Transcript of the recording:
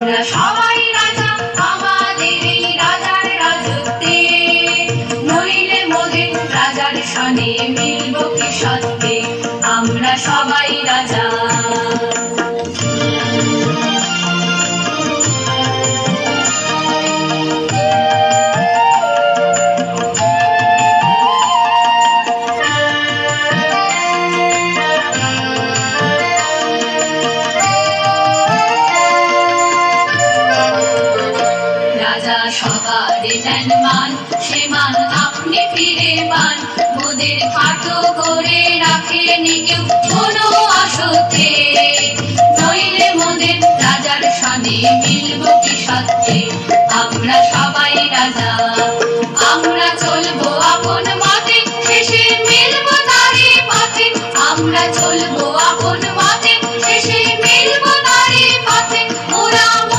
সবাই রাজা আমাদের এই রাজার রাজত্বে, নইলে মোদের রাজার সনে মিলব কি সত্যে, আমরা সবাই রাজা। রাজা সবারে দেন মান, সে মান আপনি ফিরে পান, মোদের খাটো করে রাখেনি কেউ কোনো আসতে, নইলে মোদের রাজার সনে মিলব কি সত্যে, আমরা সবাই রাজা। আমরা চলবো